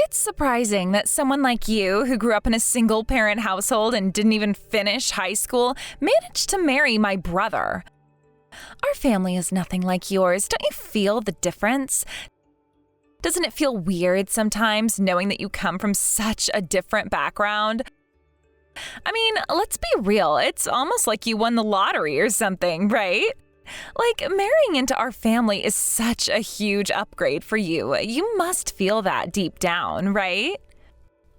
It's surprising that someone like you, who grew up in a single-parent household and didn't even finish high school, managed to marry my brother. Our family is nothing like yours. Don't you feel the difference? Doesn't it feel weird sometimes knowing that you come from such a different background? I mean, let's be real. It's almost like you won the lottery or something, right? Like, marrying into our family is such a huge upgrade for you. You must feel that deep down, right?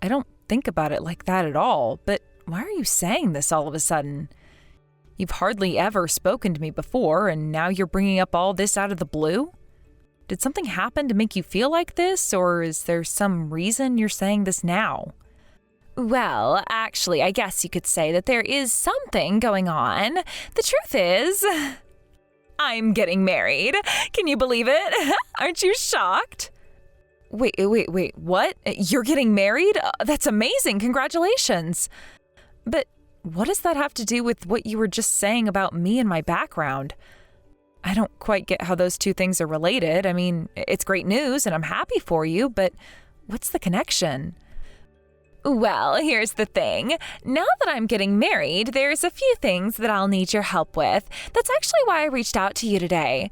I don't think about it like that at all, but why are you saying this all of a sudden? You've hardly ever spoken to me before, and now you're bringing up all this out of the blue? Did something happen to make you feel like this, or is there some reason you're saying this now? Well, actually, I guess you could say that there is something going on. The truth is, I'm getting married. Can you believe it? Aren't you shocked? Wait, what? You're getting married? That's amazing. Congratulations. But what does that have to do with what you were just saying about me and my background? I don't quite get how those two things are related. I mean, it's great news and I'm happy for you, but what's the connection? Well, here's the thing. Now that I'm getting married, there's a few things that I'll need your help with. That's actually why I reached out to you today.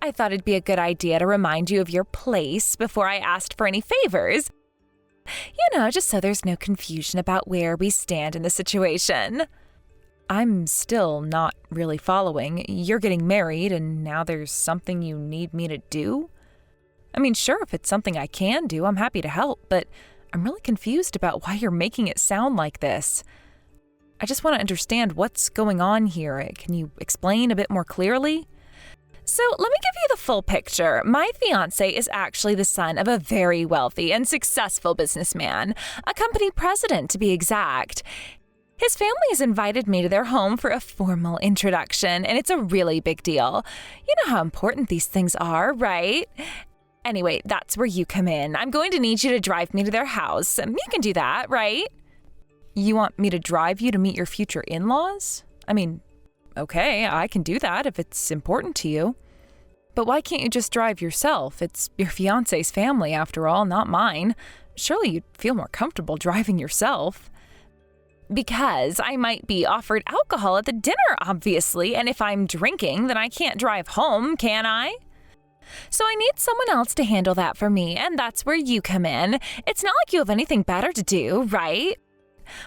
I thought it'd be a good idea to remind you of your place before I asked for any favors. You know, just so there's no confusion about where we stand in the situation. I'm still not really following. You're getting married and now there's something you need me to do? I mean, sure, if it's something I can do, I'm happy to help, but I'm really confused about why you're making it sound like this. I just want to understand what's going on here. Can you explain a bit more clearly? So let me give you the full picture. My fiancé is actually the son of a very wealthy and successful businessman, a company president to be exact. His family has invited me to their home for a formal introduction, and it's a really big deal. You know how important these things are, right? Anyway, that's where you come in. I'm going to need you to drive me to their house. You can do that, right? You want me to drive you to meet your future in-laws? I mean, okay, I can do that if it's important to you. But why can't you just drive yourself? It's your fiancé's family, after all, not mine. Surely you'd feel more comfortable driving yourself. Because I might be offered alcohol at the dinner, obviously, and if I'm drinking, then I can't drive home, can I? So I need someone else to handle that for me, and that's where you come in. It's not like you have anything better to do, right?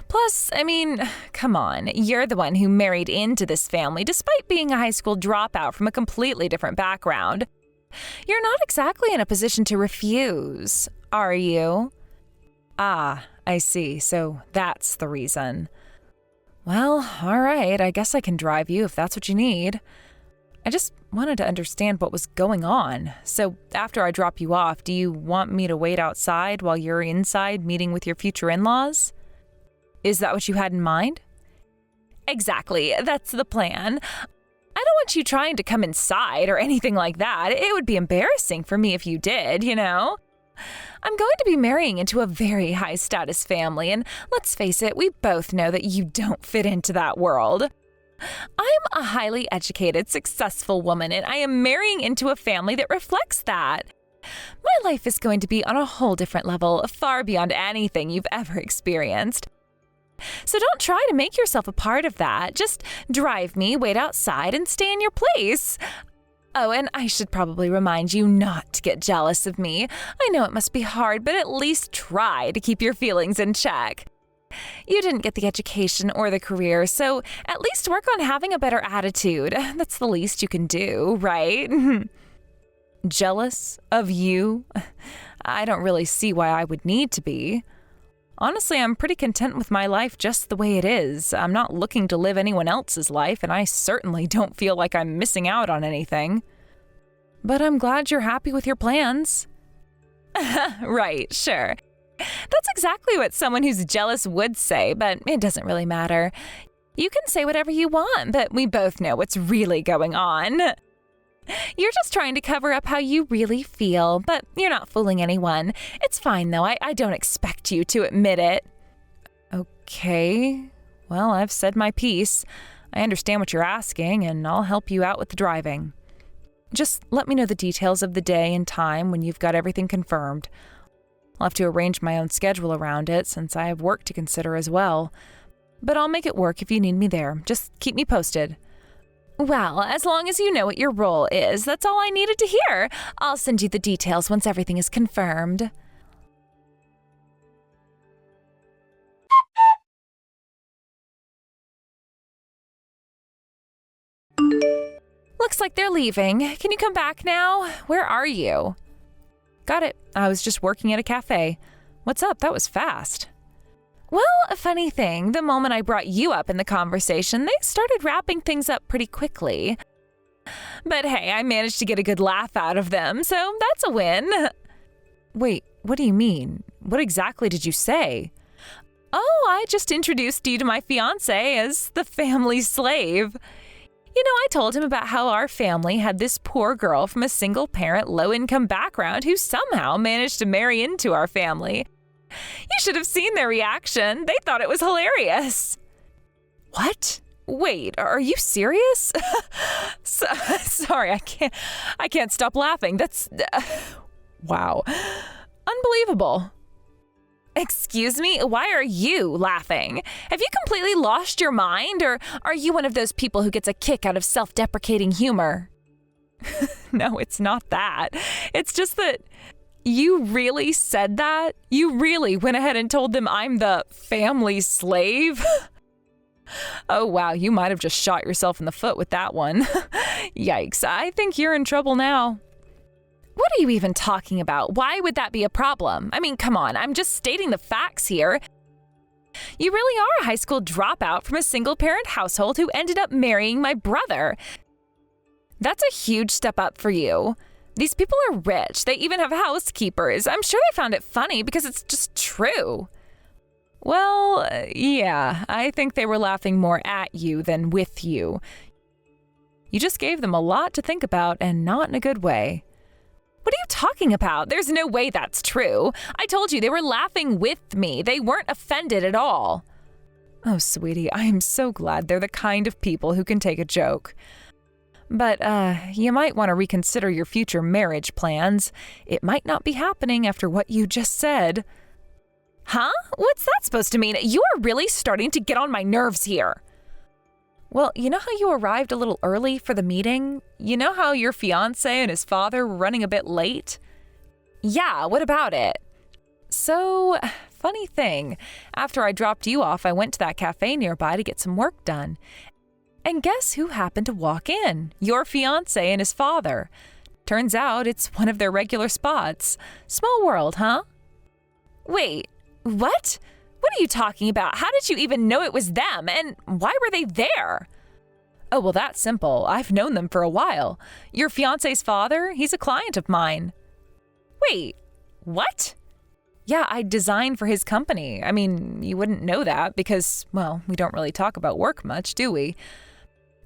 Plus, I mean, come on, you're the one who married into this family despite being a high school dropout from a completely different background. You're not exactly in a position to refuse, are you? Ah, I see. So that's the reason. Well, all right, I guess I can drive you if that's what you need. I just wanted to understand what was going on. So after I drop you off, do you want me to wait outside while you're inside meeting with your future in-laws? Is that what you had in mind? Exactly. That's the plan. I don't want you trying to come inside or anything like that. It would be embarrassing for me if you did, you know? I'm going to be marrying into a very high-status family, and let's face it, we both know that you don't fit into that world. I'm a highly educated, successful woman, and I am marrying into a family that reflects that. My life is going to be on a whole different level, far beyond anything you've ever experienced. So don't try to make yourself a part of that. Just drive me, wait outside, and stay in your place. Oh, and I should probably remind you not to get jealous of me. I know it must be hard, but at least try to keep your feelings in check. You didn't get the education or the career, so at least work on having a better attitude. That's the least you can do, right? Jealous of you? I don't really see why I would need to be. Honestly, I'm pretty content with my life just the way it is. I'm not looking to live anyone else's life, and I certainly don't feel like I'm missing out on anything. But I'm glad you're happy with your plans. Right, sure. That's exactly what someone who's jealous would say, but it doesn't really matter. You can say whatever you want, but we both know what's really going on. You're just trying to cover up how you really feel, but you're not fooling anyone. It's fine, though. I don't expect you to admit it. Okay. Well, I've said my piece. I understand what you're asking, and I'll help you out with the driving. Just let me know the details of the day and time when you've got everything confirmed. I'll have to arrange my own schedule around it since I have work to consider as well. But I'll make it work if you need me there. Just keep me posted. Well, as long as you know what your role is, that's all I needed to hear. I'll send you the details once everything is confirmed. Looks like they're leaving. Can you come back now? Where are you? Got it. I was just working at a cafe. What's up? That was fast. Well, a funny thing, the moment I brought you up in the conversation, they started wrapping things up pretty quickly. But hey, I managed to get a good laugh out of them, so that's a win. Wait, what do you mean? What exactly did you say? Oh, I just introduced you to my fiancé as the family slave. You know, I told him about how our family had this poor girl from a single-parent, low-income background who somehow managed to marry into our family. You should have seen their reaction. They thought it was hilarious. What? Wait, are you serious? Sorry, I can't stop laughing. That's wow. Unbelievable. Excuse me? Why are you laughing? Have you completely lost your mind, or are you one of those people who gets a kick out of self-deprecating humor? No, it's not that. It's just that you really said that? You really went ahead and told them I'm the family slave? Oh, wow, you might have just shot yourself in the foot with that one. Yikes, I think you're in trouble now. What are you even talking about? Why would that be a problem? I mean, come on, I'm just stating the facts here. You really are a high school dropout from a single-parent household who ended up marrying my brother. That's a huge step up for you. These people are rich. They even have housekeepers. I'm sure they found it funny because it's just true. Well, yeah, I think they were laughing more at you than with you. You just gave them a lot to think about, and not in a good way. What are you talking about? There's no way that's true. I told you they were laughing with me. They weren't offended at all. Oh, sweetie, I am so glad they're the kind of people who can take a joke. But, you might want to reconsider your future marriage plans. It might not be happening after what you just said. Huh? What's that supposed to mean? You are really starting to get on my nerves here. Well, you know how you arrived a little early for the meeting? You know how your fiancé and his father were running a bit late? Yeah, what about it? So, funny thing, after I dropped you off, I went to that cafe nearby to get some work done. And guess who happened to walk in? Your fiancé and his father. Turns out it's one of their regular spots. Small world, huh? Wait, what? What are you talking about? How did you even know it was them? And why were they there? Oh, well, that's simple. I've known them for a while. Your fiancé's father, he's a client of mine. Wait, what? Yeah, I designed for his company. I mean, you wouldn't know that because, well, we don't really talk about work much, do we?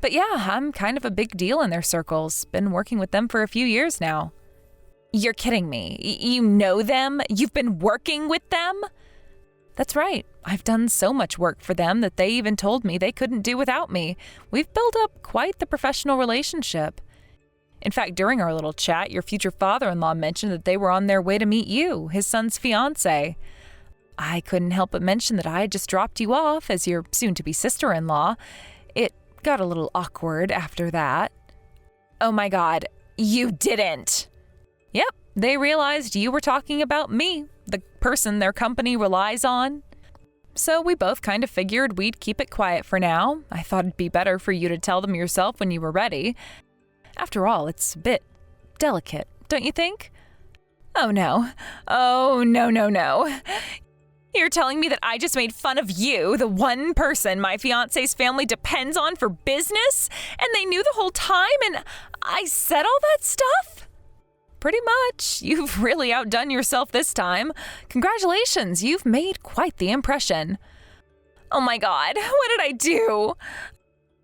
But yeah, I'm kind of a big deal in their circles. Been working with them for a few years now. You're kidding me. You know them? You've been working with them? That's right. I've done so much work for them that they even told me they couldn't do without me. We've built up quite the professional relationship. In fact, during our little chat, your future father-in-law mentioned that they were on their way to meet you, his son's fiancé. I couldn't help but mention that I had just dropped you off as your soon-to-be sister-in-law. It got a little awkward after that. Oh my God, you didn't! Yep, they realized you were talking about me, the person their company relies on. So we both kind of figured we'd keep it quiet for now. I thought it'd be better for you to tell them yourself when you were ready. After all, it's a bit delicate, don't you think? Oh no. Oh, no. You're telling me that I just made fun of you, the one person my fiancé's family depends on for business, and they knew the whole time, and I said all that stuff? Pretty much. You've really outdone yourself this time. Congratulations, you've made quite the impression. Oh my God, what did I do?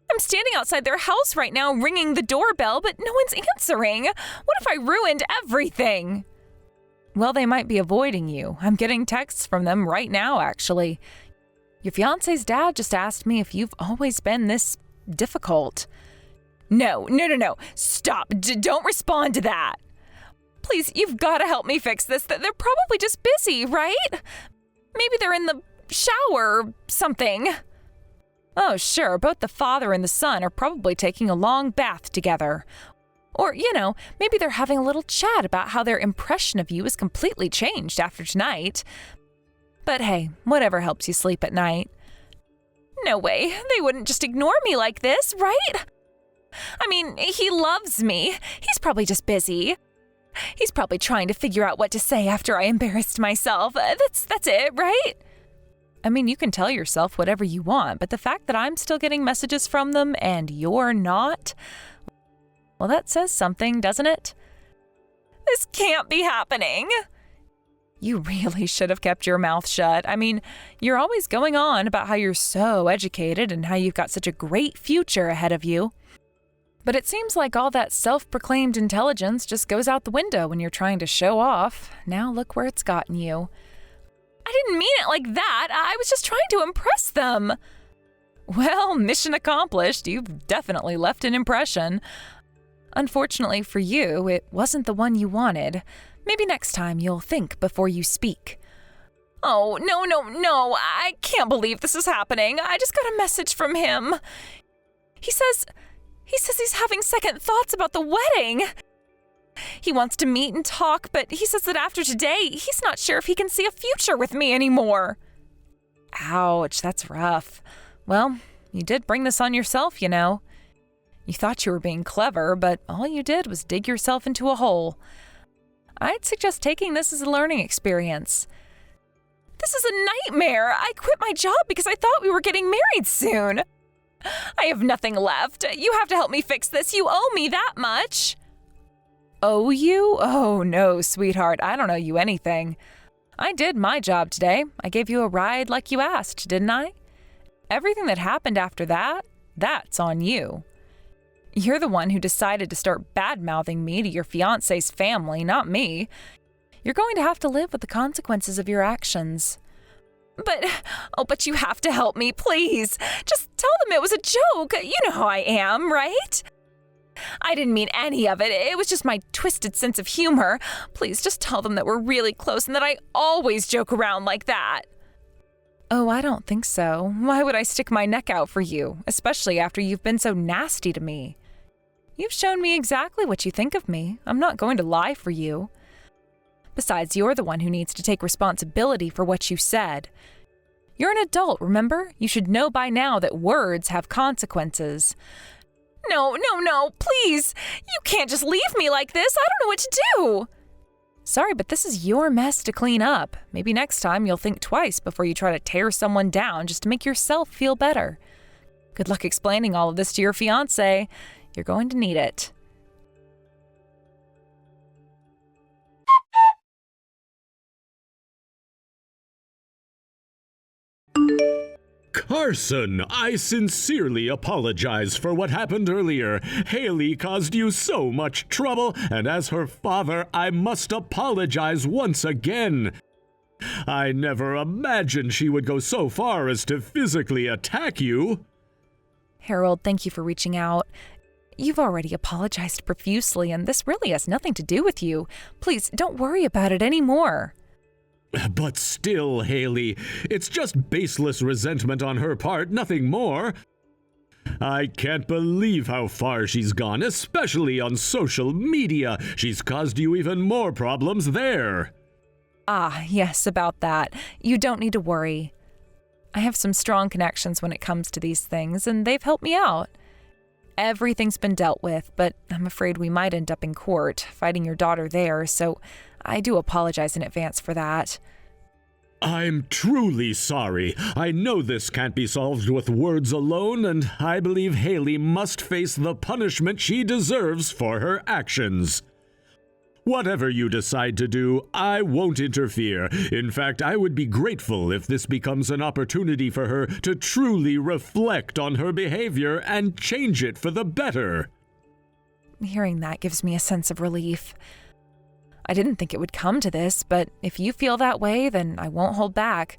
I'm standing outside their house right now ringing the doorbell, but no one's answering. What if I ruined everything? Well, they might be avoiding you. I'm getting texts from them right now, actually. Your fiancé's dad just asked me if you've always been this difficult. No. Stop. Don't respond to that. Please, you've got to help me fix this. They're probably just busy, right? Maybe they're in the shower or something. Oh, sure, both the father and the son are probably taking a long bath together. Or, maybe they're having a little chat about how their impression of you is completely changed after tonight. But hey, whatever helps you sleep at night. No way, they wouldn't just ignore me like this, right? I mean, he loves me. He's probably just busy. He's probably trying to figure out what to say after I embarrassed myself. That's it, right? I mean, you can tell yourself whatever you want, but the fact that I'm still getting messages from them and you're not, well, that says something, doesn't it? This can't be happening. You really should have kept your mouth shut. I mean, you're always going on about how you're so educated and how you've got such a great future ahead of you. But it seems like all that self-proclaimed intelligence just goes out the window when you're trying to show off. Now look where it's gotten you. I didn't mean it like that. I was just trying to impress them. Well, mission accomplished. You've definitely left an impression. Unfortunately for you, it wasn't the one you wanted. Maybe next time you'll think before you speak. Oh, no. I can't believe this is happening. I just got a message from him. He says he's having second thoughts about the wedding. He wants to meet and talk, but he says that after today, he's not sure if he can see a future with me anymore. Ouch, that's rough. Well, you did bring this on yourself, You thought you were being clever, but all you did was dig yourself into a hole. I'd suggest taking this as a learning experience. This is a nightmare. I quit my job because I thought we were getting married soon. I have nothing left. You have to help me fix this. You owe me that much. Owe you? Oh, no, sweetheart. I don't owe you anything. I did my job today. I gave you a ride like you asked, didn't I? Everything that happened after that, that's on you. You're the one who decided to start bad-mouthing me to your fiancé's family, not me. You're going to have to live with the consequences of your actions. But you have to help me, please. Just tell them it was a joke. You know how I am, right? I didn't mean any of it. It was just my twisted sense of humor. Please just tell them that we're really close and that I always joke around like that. Oh, I don't think so. Why would I stick my neck out for you, especially after you've been so nasty to me? You've shown me exactly what you think of me. I'm not going to lie for you. Besides, you're the one who needs to take responsibility for what you said. You're an adult, remember? You should know by now that words have consequences. No, please! You can't just leave me like this! I don't know what to do! Sorry, but this is your mess to clean up. Maybe next time you'll think twice before you try to tear someone down just to make yourself feel better. Good luck explaining all of this to your fiancé. You're going to need it. Carson, I sincerely apologize for what happened earlier. Haley caused you so much trouble, and as her father, I must apologize once again. I never imagined she would go so far as to physically attack you. Harold, thank you for reaching out. You've already apologized profusely, and this really has nothing to do with you. Please, don't worry about it anymore. But still, Haley, it's just baseless resentment on her part, nothing more. I can't believe how far she's gone, especially on social media. She's caused you even more problems there. Ah, yes, about that. You don't need to worry. I have some strong connections when it comes to these things, and they've helped me out. Everything's been dealt with, but I'm afraid we might end up in court, fighting your daughter there, so I do apologize in advance for that. I'm truly sorry. I know this can't be solved with words alone, and I believe Haley must face the punishment she deserves for her actions. Whatever you decide to do, I won't interfere. In fact, I would be grateful if this becomes an opportunity for her to truly reflect on her behavior and change it for the better. Hearing that gives me a sense of relief. I didn't think it would come to this, but if you feel that way, then I won't hold back.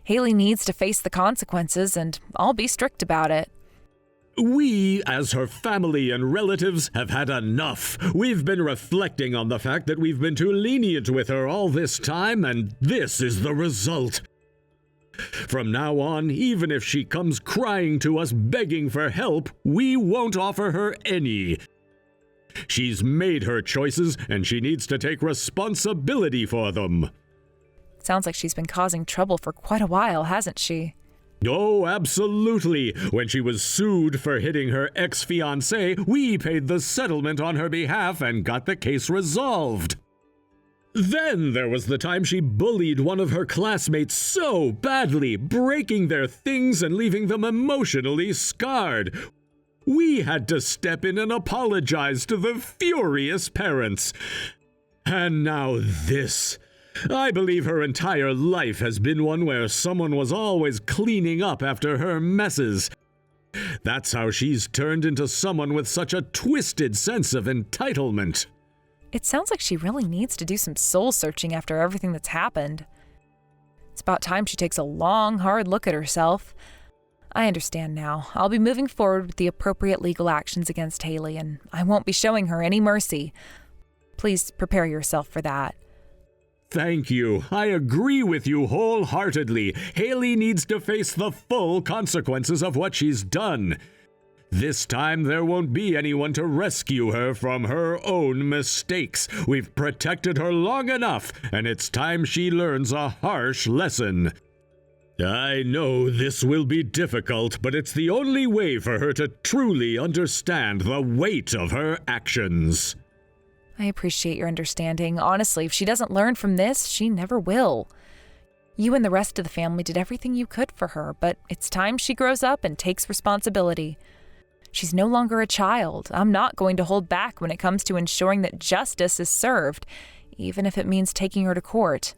Haley needs to face the consequences, and I'll be strict about it. We, as her family and relatives, have had enough. We've been reflecting on the fact that we've been too lenient with her all this time, and this is the result. From now on, even if she comes crying to us begging for help, we won't offer her any. She's made her choices, and she needs to take responsibility for them. Sounds like she's been causing trouble for quite a while, hasn't she? Oh, absolutely. When she was sued for hitting her ex-fiancé, we paid the settlement on her behalf and got the case resolved. Then there was the time she bullied one of her classmates so badly, breaking their things and leaving them emotionally scarred. We had to step in and apologize to the furious parents. And now this. I believe her entire life has been one where someone was always cleaning up after her messes. That's how she's turned into someone with such a twisted sense of entitlement. It sounds like she really needs to do some soul-searching after everything that's happened. It's about time she takes a long, hard look at herself. I understand now. I'll be moving forward with the appropriate legal actions against Haley, and I won't be showing her any mercy. Please prepare yourself for that. Thank you. I agree with you wholeheartedly. Haley needs to face the full consequences of what she's done. This time there won't be anyone to rescue her from her own mistakes. We've protected her long enough, and it's time she learns a harsh lesson. I know this will be difficult, but it's the only way for her to truly understand the weight of her actions. I appreciate your understanding. Honestly, if she doesn't learn from this, she never will. You and the rest of the family did everything you could for her, but it's time she grows up and takes responsibility. She's no longer a child. I'm not going to hold back when it comes to ensuring that justice is served, even if it means taking her to court.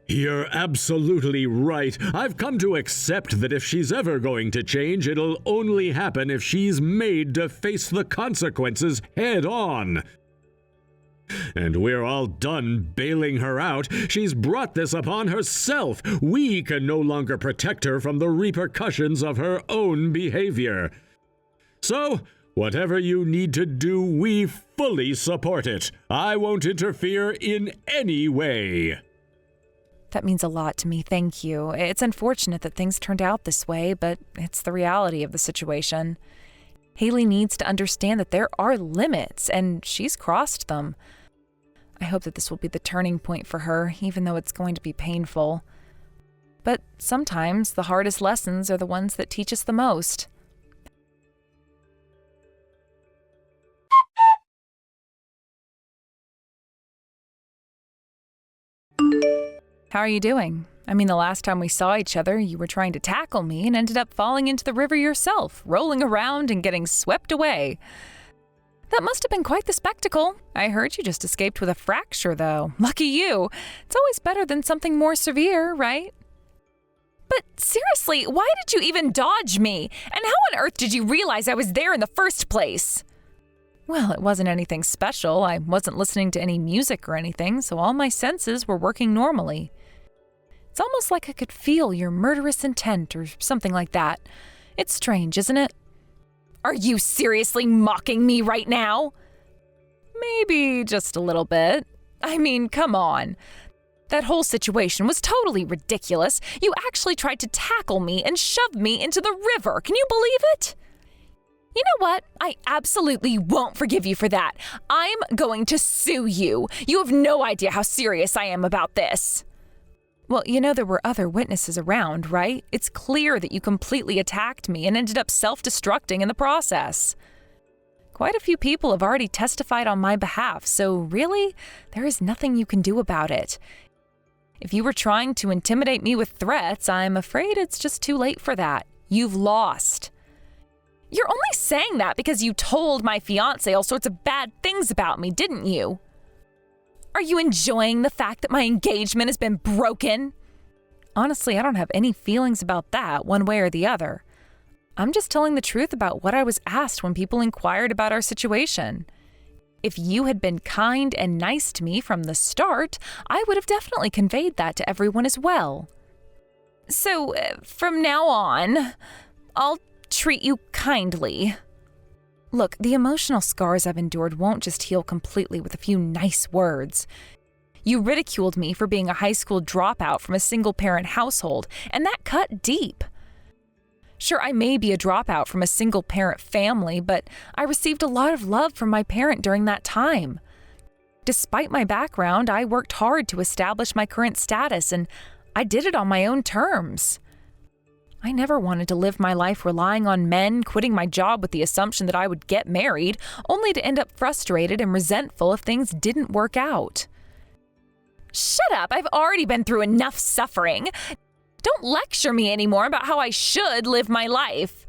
You're absolutely right. I've come to accept that if she's ever going to change, it'll only happen if she's made to face the consequences head on. And we're all done bailing her out. She's brought this upon herself. We can no longer protect her from the repercussions of her own behavior. So, whatever you need to do, we fully support it. I won't interfere in any way. That means a lot to me, thank you. It's unfortunate that things turned out this way, but it's the reality of the situation. Haley needs to understand that there are limits, and she's crossed them. I hope that this will be the turning point for her, even though it's going to be painful. But sometimes the hardest lessons are the ones that teach us the most. How are you doing? I mean, the last time we saw each other, you were trying to tackle me and ended up falling into the river yourself, rolling around and getting swept away. That must have been quite the spectacle. I heard you just escaped with a fracture, though. Lucky you. It's always better than something more severe, right? But seriously, why did you even dodge me? And how on earth did you realize I was there in the first place? Well, it wasn't anything special. I wasn't listening to any music or anything, so all my senses were working normally. It's almost like I could feel your murderous intent or something like that. It's strange, isn't it? Are you seriously mocking me right now? Maybe just a little bit. I mean, come on. That whole situation was totally ridiculous. You actually tried to tackle me and shove me into the river. Can you believe it? You know what? I absolutely won't forgive you for that. I'm going to sue you. You have no idea how serious I am about this. Well, you know there were other witnesses around, right? It's clear that you completely attacked me and ended up self-destructing in the process. Quite a few people have already testified on my behalf, so really, there is nothing you can do about it. If you were trying to intimidate me with threats, I'm afraid it's just too late for that. You've lost. You're only saying that because you told my fiancé all sorts of bad things about me, didn't you? Are you enjoying the fact that my engagement has been broken? Honestly, I don't have any feelings about that, one way or the other. I'm just telling the truth about what I was asked when people inquired about our situation. If you had been kind and nice to me from the start, I would have definitely conveyed that to everyone as well. So, from now on, I'll treat you kindly. Look, the emotional scars I've endured won't just heal completely with a few nice words. You ridiculed me for being a high school dropout from a single-parent household, and that cut deep. Sure, I may be a dropout from a single-parent family, but I received a lot of love from my parent during that time. Despite my background, I worked hard to establish my current status, and I did it on my own terms. I never wanted to live my life relying on men, quitting my job with the assumption that I would get married, only to end up frustrated and resentful if things didn't work out. Shut up! I've already been through enough suffering. Don't lecture me anymore about how I should live my life.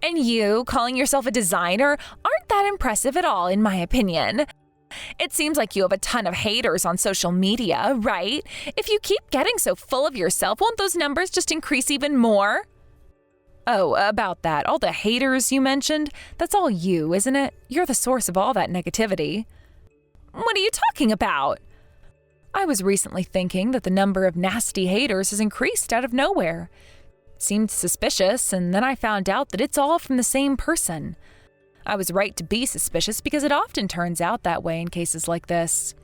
And you, calling yourself a designer, aren't that impressive at all, in my opinion. It seems like you have a ton of haters on social media, right? If you keep getting so full of yourself, won't those numbers just increase even more? Oh, about that, all the haters you mentioned, that's all you, isn't it? You're the source of all that negativity. What are you talking about? I was recently thinking that the number of nasty haters has increased out of nowhere. It seemed suspicious, and then I found out that it's all from the same person. I was right to be suspicious because it often turns out that way in cases like this.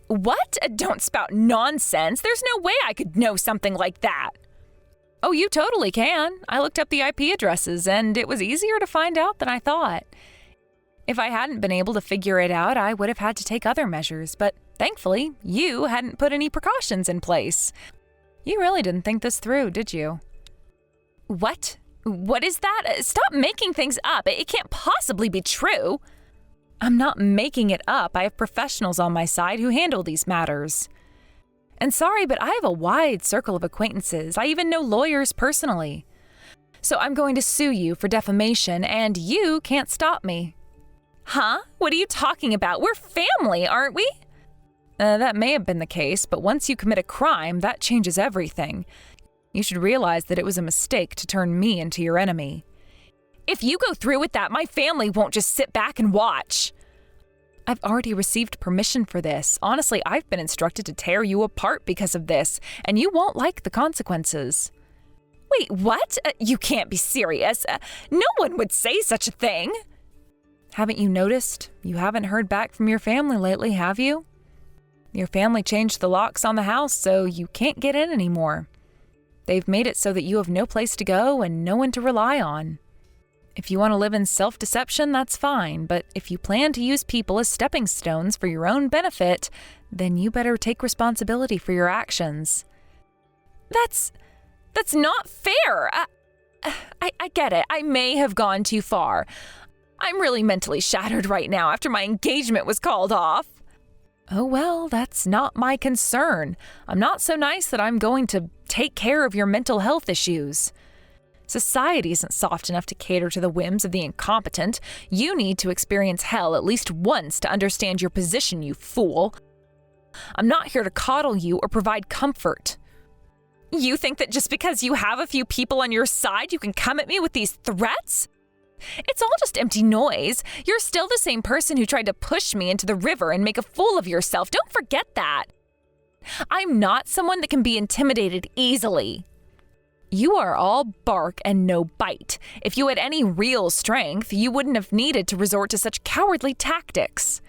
What? Don't spout nonsense. There's no way I could know something like that. Oh, you totally can. I looked up the IP addresses, and it was easier to find out than I thought. If I hadn't been able to figure it out, I would have had to take other measures, but thankfully, you hadn't put any precautions in place. You really didn't think this through, did you? What? What is that? Stop making things up. It can't possibly be true. I'm not making it up. I have professionals on my side who handle these matters. And sorry, but I have a wide circle of acquaintances. I even know lawyers personally. So I'm going to sue you for defamation, and you can't stop me. Huh? What are you talking about? We're family, aren't we? That may have been the case, but once you commit a crime, that changes everything. You should realize that it was a mistake to turn me into your enemy. If you go through with that, my family won't just sit back and watch. I've already received permission for this. Honestly, I've been instructed to tear you apart because of this, and you won't like the consequences. Wait, what? You can't be serious. No one would say such a thing. Haven't you noticed? You haven't heard back from your family lately, have you? Your family changed the locks on the house, so you can't get in anymore. They've made it so that you have no place to go and no one to rely on. If you want to live in self-deception, that's fine, but if you plan to use people as stepping stones for your own benefit, then you better take responsibility for your actions. That's not fair. I get it. I may have gone too far. I'm really mentally shattered right now after my engagement was called off. Oh well, that's not my concern. I'm not so nice that I'm going to take care of your mental health issues. Society isn't soft enough to cater to the whims of the incompetent. You need to experience hell at least once to understand your position, you fool. I'm not here to coddle you or provide comfort. You think that just because you have a few people on your side, you can come at me with these threats? It's all just empty noise. You're still the same person who tried to push me into the river and make a fool of yourself. Don't forget that. I'm not someone that can be intimidated easily. You are all bark and no bite. If you had any real strength, you wouldn't have needed to resort to such cowardly tactics.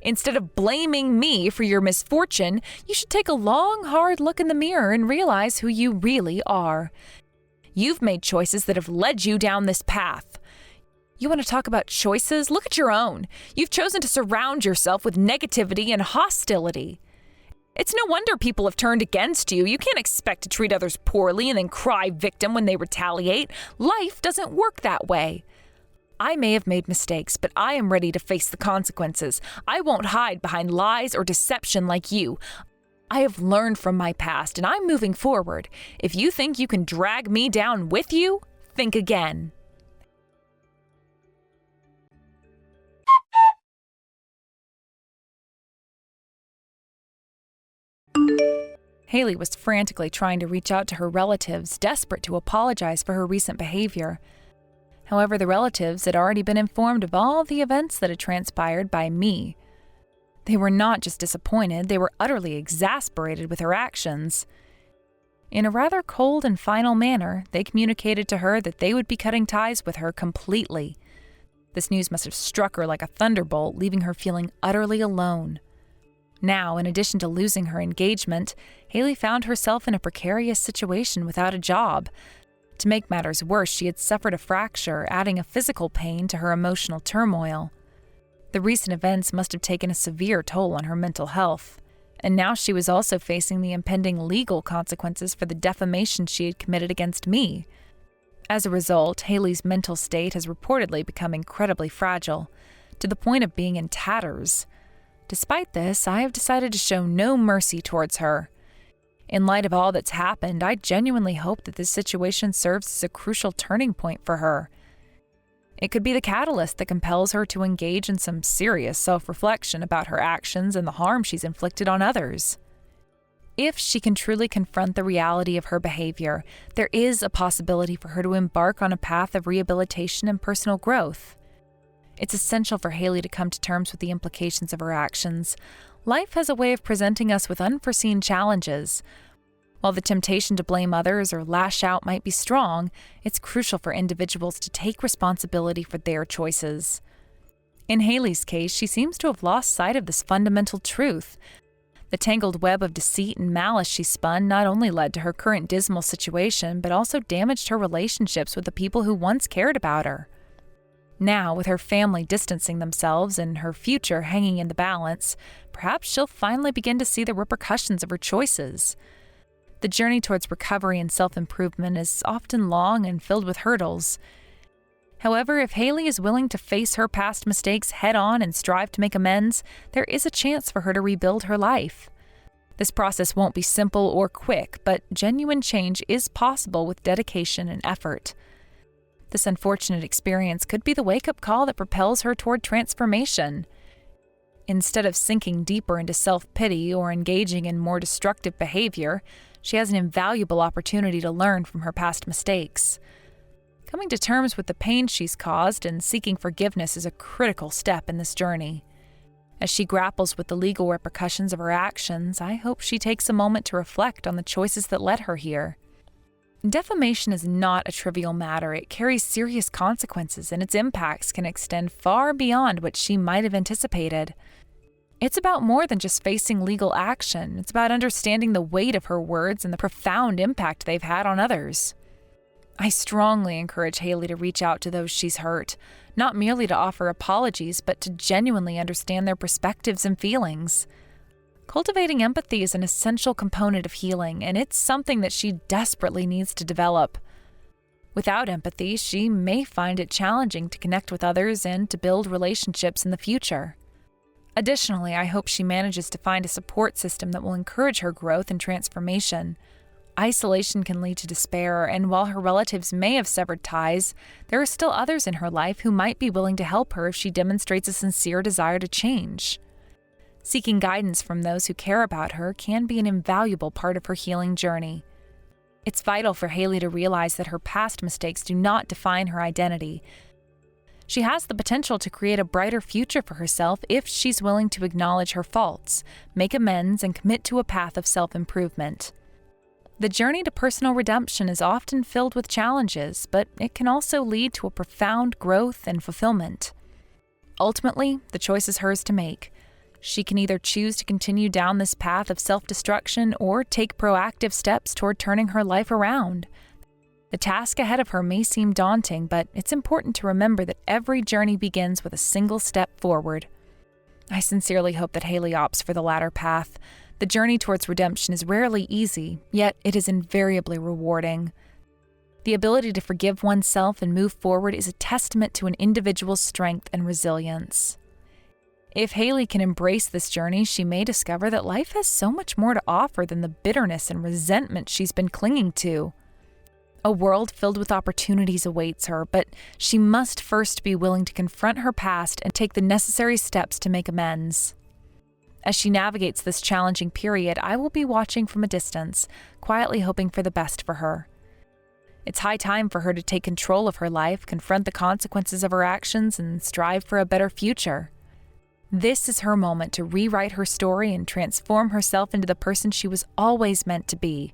Instead of blaming me for your misfortune, you should take a long, hard look in the mirror and realize who you really are. You've made choices that have led you down this path. You want to talk about choices? Look at your own. You've chosen to surround yourself with negativity and hostility. It's no wonder people have turned against you. You can't expect to treat others poorly and then cry victim when they retaliate. Life doesn't work that way. I may have made mistakes, but I am ready to face the consequences. I won't hide behind lies or deception like you. I have learned from my past, and I'm moving forward. If you think you can drag me down with you, think again. Haley was frantically trying to reach out to her relatives, desperate to apologize for her recent behavior. However, the relatives had already been informed of all the events that had transpired by me. They were not just disappointed, they were utterly exasperated with her actions. In a rather cold and final manner, they communicated to her that they would be cutting ties with her completely. This news must have struck her like a thunderbolt, leaving her feeling utterly alone. Now, in addition to losing her engagement, Haley found herself in a precarious situation without a job. To make matters worse, she had suffered a fracture, adding a physical pain to her emotional turmoil. The recent events must have taken a severe toll on her mental health, and now she was also facing the impending legal consequences for the defamation she had committed against me. As a result, Haley's mental state has reportedly become incredibly fragile, to the point of being in tatters. Despite this, I have decided to show no mercy towards her. In light of all that's happened, I genuinely hope that this situation serves as a crucial turning point for her. It could be the catalyst that compels her to engage in some serious self-reflection about her actions and the harm she's inflicted on others. If she can truly confront the reality of her behavior, there is a possibility for her to embark on a path of rehabilitation and personal growth. It's essential for Haley to come to terms with the implications of her actions. Life has a way of presenting us with unforeseen challenges. While the temptation to blame others or lash out might be strong, it's crucial for individuals to take responsibility for their choices. In Haley's case, she seems to have lost sight of this fundamental truth. The tangled web of deceit and malice she spun not only led to her current dismal situation, but also damaged her relationships with the people who once cared about her. Now, with her family distancing themselves and her future hanging in the balance, perhaps she'll finally begin to see the repercussions of her choices. The journey towards recovery and self-improvement is often long and filled with hurdles. However, if Haley is willing to face her past mistakes head-on and strive to make amends, there is a chance for her to rebuild her life. This process won't be simple or quick, but genuine change is possible with dedication and effort. This unfortunate experience could be the wake-up call that propels her toward transformation. Instead of sinking deeper into self-pity or engaging in more destructive behavior, she has an invaluable opportunity to learn from her past mistakes. Coming to terms with the pain she's caused and seeking forgiveness is a critical step in this journey. As she grapples with the legal repercussions of her actions, I hope she takes a moment to reflect on the choices that led her here. Defamation is not a trivial matter. It carries serious consequences, and its impacts can extend far beyond what she might have anticipated. It's about more than just facing legal action. It's about understanding the weight of her words and the profound impact they've had on others. I strongly encourage Haley to reach out to those she's hurt, not merely to offer apologies, but to genuinely understand their perspectives and feelings. Cultivating empathy is an essential component of healing, and it's something that she desperately needs to develop. Without empathy, she may find it challenging to connect with others and to build relationships in the future. Additionally, I hope she manages to find a support system that will encourage her growth and transformation. Isolation can lead to despair, and while her relatives may have severed ties, there are still others in her life who might be willing to help her if she demonstrates a sincere desire to change. Seeking guidance from those who care about her can be an invaluable part of her healing journey. It's vital for Haley to realize that her past mistakes do not define her identity. She has the potential to create a brighter future for herself if she's willing to acknowledge her faults, make amends, and commit to a path of self-improvement. The journey to personal redemption is often filled with challenges, but it can also lead to a profound growth and fulfillment. Ultimately, the choice is hers to make. She can either choose to continue down this path of self-destruction or take proactive steps toward turning her life around. The task ahead of her may seem daunting, but it's important to remember that every journey begins with a single step forward. I sincerely hope that Haley opts for the latter path. The journey towards redemption is rarely easy, yet it is invariably rewarding. The ability to forgive oneself and move forward is a testament to an individual's strength and resilience. If Haley can embrace this journey, she may discover that life has so much more to offer than the bitterness and resentment she's been clinging to. A world filled with opportunities awaits her, but she must first be willing to confront her past and take the necessary steps to make amends. As she navigates this challenging period, I will be watching from a distance, quietly hoping for the best for her. It's high time for her to take control of her life, confront the consequences of her actions, and strive for a better future. This is her moment to rewrite her story and transform herself into the person she was always meant to be.